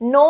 9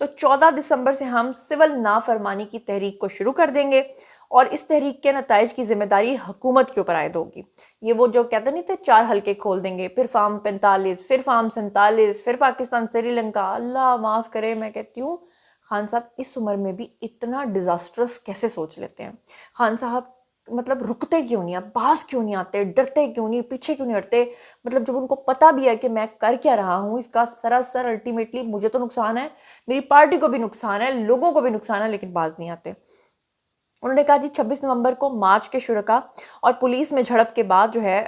تو 14 دسمبر سے ہم سول نافرمانی کی تحریک کو شروع کر دیں گے اور اس تحریک کے نتائج کی ذمہ داری حکومت کے اوپر عائد ہوگی. یہ وہ جو کہتے نہیں تھے 4 حلقے کھول دیں گے، پھر فارم 45، پھر فارم 47، پھر پاکستان سری لنکا. اللہ معاف کرے، میں کہتی ہوں خان صاحب اس عمر میں بھی اتنا ڈیزاسٹرس کیسے سوچ لیتے ہیں؟ خان صاحب مطلب رکتے کیوں نہیں، باز کیوں نہیں آتے، ڈرتے کیوں نہیں، پیچھے کیوں نہیں ہٹتے؟ مطلب جب ان کو پتا بھی ہے کہ میں کر کیا رہا ہوں، اس کا سراسر الٹیمیٹلی مجھے تو نقصان ہے، میری پارٹی کو بھی نقصان ہے، لوگوں کو بھی نقصان ہے، لیکن باز نہیں آتے. انہوں نے کہا جی 26 نومبر کو مارچ کے شرکا اور پولیس میں جھڑپ کے بعد جو ہے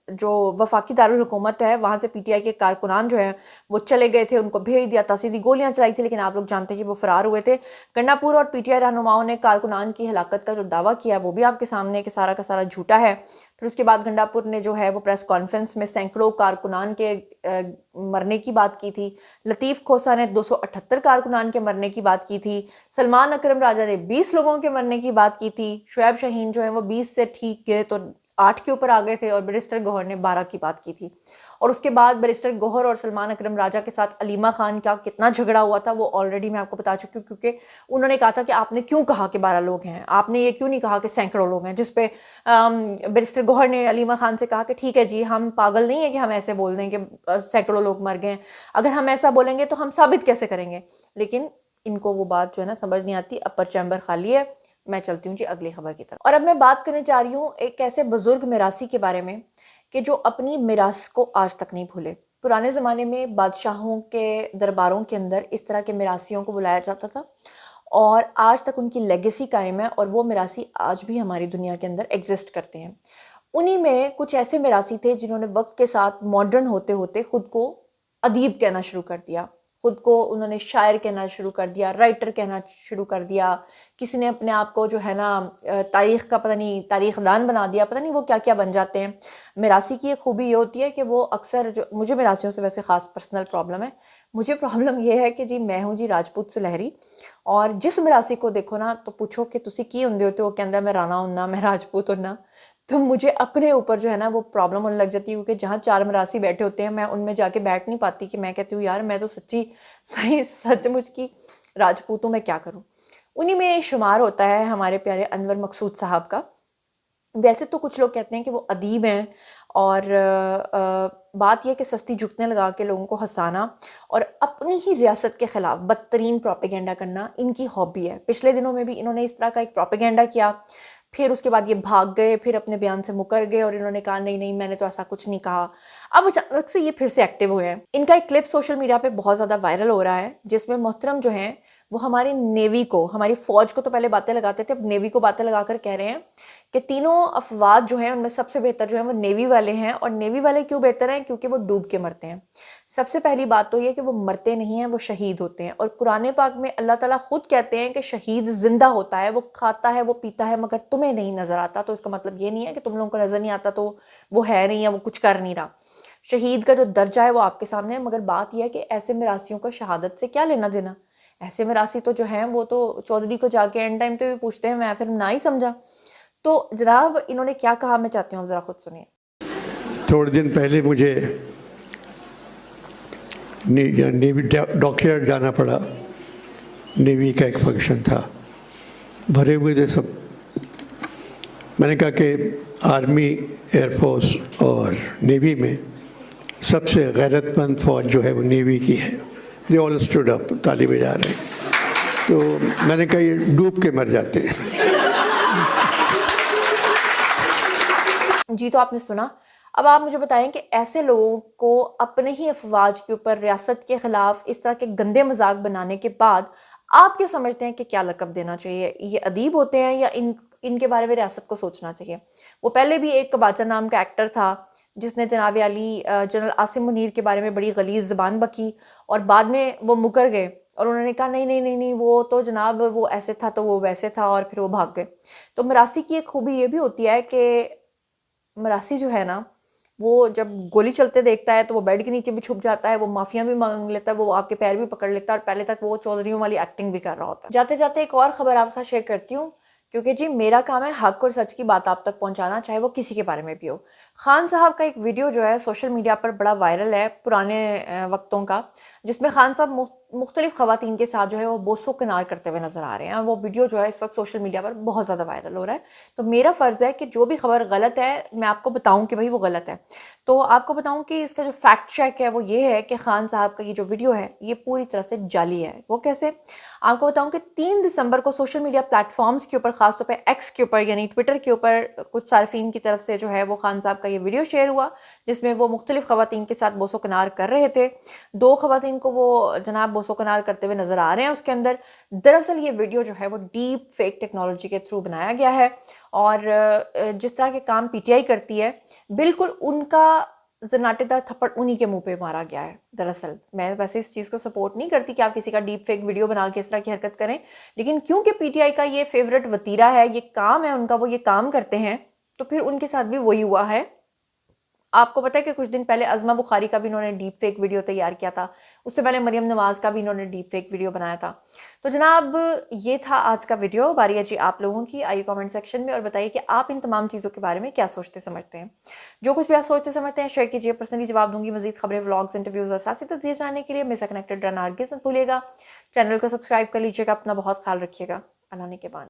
جو وفاقی دارالحکومت ہے وہاں سے پی ٹی آئی کے کارکنان جو ہیں وہ چلے گئے تھے، ان کو بھیج دیا، تصدیقی گولیاں چلائی تھی، لیکن آپ لوگ جانتے ہیں کہ وہ فرار ہوئے تھے. گنڈا پور اور پی ٹی آئی رہنماؤں نے کارکنان کی ہلاکت کا جو دعویٰ کیا وہ بھی آپ کے سامنے کہ سارا کا سارا جھوٹا ہے. پھر اس کے بعد گنڈا پور نے جو ہے وہ پریس کانفرنس میں سینکڑوں کارکنان کے مرنے کی بات کی تھی. لطیف کھوسا نے 278 کارکنان کے مرنے کی بات کی تھی. سلمان اکرم راجہ نے 20 لوگوں کے مرنے کی بات کی تھی. شعیب شاہین جو ہیں وہ 20 سے ٹھیک گئے تو 8 کے اوپر آ گئے تھے، اور بیرسٹر گوہر نے 12 کی بات کی تھی. اور اس کے بعد بیرسٹر گوہر اور سلمان اکرم راجہ کے ساتھ علیمہ خان کا کتنا جھگڑا ہوا تھا وہ آلریڈی میں آپ کو بتا چکی ہوں، کیونکہ انہوں نے کہا تھا کہ آپ نے کیوں کہا کہ 12 لوگ ہیں، آپ نے یہ کیوں نہیں کہا کہ سینکڑوں لوگ ہیں، جس پہ بیرسٹر گوہر نے علیمہ خان سے کہا کہ ٹھیک ہے جی، ہم پاگل نہیں ہیں کہ ہم ایسے بول دیں کہ سینکڑوں لوگ مر گئے ہیں، اگر ہم ایسا بولیں گے تو ہم ثابت کیسے کریں گے. لیکن ان کو وہ بات جو ہے نا سمجھ نہیں آتی. اپر چیمبر خالی ہے. میں چلتی ہوں جی اگلی خبر کی طرف. اور اب میں بات کرنے جا رہی ہوں ایک ایسے بزرگ میراثی کے بارے میں کہ جو اپنی میراث کو آج تک نہیں بھولے. پرانے زمانے میں بادشاہوں کے درباروں کے اندر اس طرح کے میراثیوں کو بلایا جاتا تھا اور آج تک ان کی لیگیسی قائم ہے، اور وہ میراثی آج بھی ہماری دنیا کے اندر ایگزسٹ کرتے ہیں. انہی میں کچھ ایسے میراثی تھے جنہوں نے وقت کے ساتھ ماڈرن ہوتے ہوتے خود کو ادیب کہنا شروع کر دیا، خود کو انہوں نے شاعر کہنا شروع کر دیا، رائٹر کہنا شروع کر دیا. کسی نے اپنے آپ کو جو ہے نا تاریخ کا پتہ نہیں تاریخ دان بنا دیا، پتہ نہیں وہ کیا کیا بن جاتے ہیں. میراثی کی ایک خوبی یہ ہوتی ہے کہ وہ اکثر جو مجھے میراثیوں سے ویسے خاص پرسنل پرابلم ہے. مجھے پرابلم یہ ہے کہ جی میں ہوں جی راجپوت سلہری، اور جس میراثی کو دیکھو نا تو پوچھو کہ تسی کی ہوندے ہوتے، وہ کہندا ہے میں رانا ہوں، میں راجپوت ہوں. تو مجھے اپنے اوپر جو ہے نا وہ پرابلم ہونے لگ جاتی ہے، کیونکہ جہاں 4 میراثی بیٹھے ہوتے ہیں میں ان میں جا کے بیٹھ نہیں پاتی، کہ میں کہتی ہوں یار میں تو صحیح سچ مچ کی راجپوت ہوں، میں کیا کروں. انہی میں شمار ہوتا ہے ہمارے پیارے انور مقصود صاحب کا. ویسے تو کچھ لوگ کہتے ہیں کہ وہ ادیب ہیں، اور بات یہ کہ سستی جھکنے لگا کے لوگوں کو ہنسانا اور اپنی ہی ریاست کے خلاف بدترین پروپیگنڈا کرنا ان کی ہابی ہے. پچھلے دنوں میں بھی انہوں نے اس طرح کا ایک پروپیگنڈا کیا، پھر اس کے بعد یہ بھاگ گئے، پھر اپنے بیان سے مکر گئے اور انہوں نے کہا نہیں نہیں میں نے تو ایسا کچھ نہیں کہا. اب اچانک سے یہ پھر سے ایکٹیو ہوئے ہیں. ان کا ایک کلپ سوشل میڈیا پہ بہت زیادہ وائرل ہو رہا ہے جس میں محترم جو ہیں وہ ہماری نیوی کو، ہماری فوج کو تو پہلے باتیں لگاتے تھے، اب نیوی کو باتیں لگا کر کہہ رہے ہیں کہ تینوں افواج جو ہیں ان میں سب سے بہتر جو ہیں وہ نیوی والے ہیں. اور نیوی والے کیوں بہتر ہیں؟ کیونکہ وہ ڈوب کے مرتے ہیں. سب سے پہلی بات تو یہ کہ وہ مرتے نہیں ہیں، وہ شہید ہوتے ہیں. اور قرآن پاک میں اللہ تعالیٰ خود کہتے ہیں کہ شہید زندہ ہوتا ہے، وہ کھاتا ہے، وہ پیتا ہے، مگر تمہیں نہیں نظر آتا. تو اس کا مطلب یہ نہیں ہے کہ تم لوگوں کو نظر نہیں آتا تو وہ ہے نہیں ہے، وہ کچھ کر نہیں رہا. شہید کا جو درجہ ہے وہ آپ کے سامنے ہے. مگر بات یہ ہے کہ ایسے میراثیوں کو شہادت سے کیا لینا دینا؟ ایسے میراثی تو جو ہیں وہ تو چودھری کو جا کے اینڈ ٹائم پہ بھی پوچھتے ہیں، میں پھر نہ ہی سمجھا. تو جناب انہوں نے کیا کہا میں چاہتی ہوں ذرا خود سنیے. تھوڑے دن پہلے مجھے نیوی ڈاک یارڈ جانا پڑا. نیوی کا ایک فنکشن تھا، بھرے ہوئے تھے سب. میں نے کہا کہ آرمی، ایئر فورس اور نیوی میں سب سے غیرت مند فوج جو ہے وہ نیوی کی ہے. دے آل اسٹوڈ اپ، تالی بجا رہے ہیں. تو میں نے کہا یہ ڈوب کے مر جاتے ہیں. جی تو آپ نے سنا. اب آپ مجھے بتائیں کہ ایسے لوگوں کو اپنے ہی افواج کے اوپر ریاست کے خلاف اس طرح کے گندے مذاق بنانے کے بعد آپ کیا سمجھتے ہیں کہ کیا لقب دینا چاہیے؟ یہ ادیب ہوتے ہیں یا ان کے بارے میں ریاست کو سوچنا چاہیے؟ وہ پہلے بھی ایک کباچا نام کا ایکٹر تھا جس نے جناب علی جنرل عاصم منیر کے بارے میں بڑی غلیظ زبان بکی، اور بعد میں وہ مکر گئے اور انہوں نے کہا نہیں نہیں نہیں نہیں وہ تو جناب وہ ایسے تھا تو وہ ویسے تھا، اور پھر وہ بھاگ گئے. تو میراثی کی ایک خوبی یہ بھی ہوتی ہے کہ میراثی جو ہے نا وہ جب گولی چلتے دیکھتا ہے تو وہ بیڈ کے نیچے بھی چھپ جاتا ہے، وہ معافیاں بھی مانگ لیتا ہے، وہ آپ کے پیر بھی پکڑ لیتا ہے، اور پہلے تک وہ چودھریوں والی ایکٹنگ بھی کر رہا ہوتا ہے. جاتے جاتے ایک اور خبر آپ کے ساتھ شیئر کرتی ہوں، کیونکہ جی میرا کام ہے حق اور سچ کی بات آپ تک پہنچانا، چاہے وہ کسی کے بارے میں بھی ہو. خان صاحب کا ایک ویڈیو جو ہے سوشل میڈیا پر بڑا وائرل ہے پرانے وقتوں کا، جس میں خان صاحب مختلف خواتین کے ساتھ جو ہے وہ بوسو کنار کرتے ہوئے نظر آ رہے ہیں، اور وہ ویڈیو جو ہے اس وقت سوشل میڈیا پر بہت زیادہ وائرل ہو رہا ہے۔ تو میرا فرض ہے کہ جو بھی خبر غلط ہے میں آپ کو بتاؤں کہ بھائی وہ غلط ہے۔ تو آپ کو بتاؤں کہ اس کا جو فیکٹ چیک ہے وہ یہ ہے کہ خان صاحب کا یہ جو ویڈیو ہے یہ پوری طرح سے جعلی ہے۔ وہ کیسے؟ آپ کو بتاؤں کہ 3 دسمبر کو سوشل میڈیا پلیٹ فارمز کے اوپر، خاص طور پہ ایکس کے اوپر یعنی ٹویٹر کے اوپر، کچھ صارفین کی طرف سے جو ہے وہ خان صاحب کا یہ ویڈیو شیئر ہوا، جس میں وہ مختلف خواتین کے ساتھ بوسو کنار کر رہے تھے۔ 2 خواتین کو وہ جناب بوسو کنار کرتے ہوئے نظر آ رہے ہیں اس کے اندر۔ دراصل یہ ویڈیو جو ہے وہ ڈیپ فیک ٹیکنالوجی کے تھرو بنایا گیا ہے، اور جس طرح کے کام پی ٹی آئی کرتی ہے بالکل ان کا زناٹے دار تھپڑ انہی کے منہ پہ مارا گیا ہے۔ دراصل میں ویسے اس چیز کو سپورٹ نہیں کرتی کہ آپ کسی کا ڈیپ فیک ویڈیو بنا کے اس طرح کی حرکت کریں، لیکن کیونکہ پی ٹی آئی کا یہ فیورٹ وتیرہ ہے، یہ کام ہے ان کا، وہ یہ کام کرتے ہیں، تو پھر ان کے ساتھ بھی وہی ہوا ہے۔ آپ کو پتہ ہے کہ کچھ دن پہلے عظمہ بخاری کا بھی انہوں نے ڈیپ فیک ویڈیو تیار کیا تھا، اس سے پہلے مریم نواز کا بھی انہوں نے ڈیپ فیک ویڈیو بنایا تھا۔ تو جناب یہ تھا آج کا ویڈیو۔ باری ہے جی آپ لوگوں کی، آئیے کامنٹ سیکشن میں اور بتائیے کہ آپ ان تمام چیزوں کے بارے میں کیا سوچتے سمجھتے ہیں۔ جو کچھ بھی آپ سوچتے سمجھتے ہیں شیئر کیجیے، پرسنلی جواب دوں گی۔ مزید خبریں، ولاگز، انٹرویوز اور سیاسی تجزیے جاننے کے لیے میرے سے کنیکٹڈ رہنا ہرگز مت بھولیے گا۔ چینل کو سبسکرائب کر لیجیے گا۔ اپنا بہت خیال رکھیے گا۔ اللہ نے کے بان۔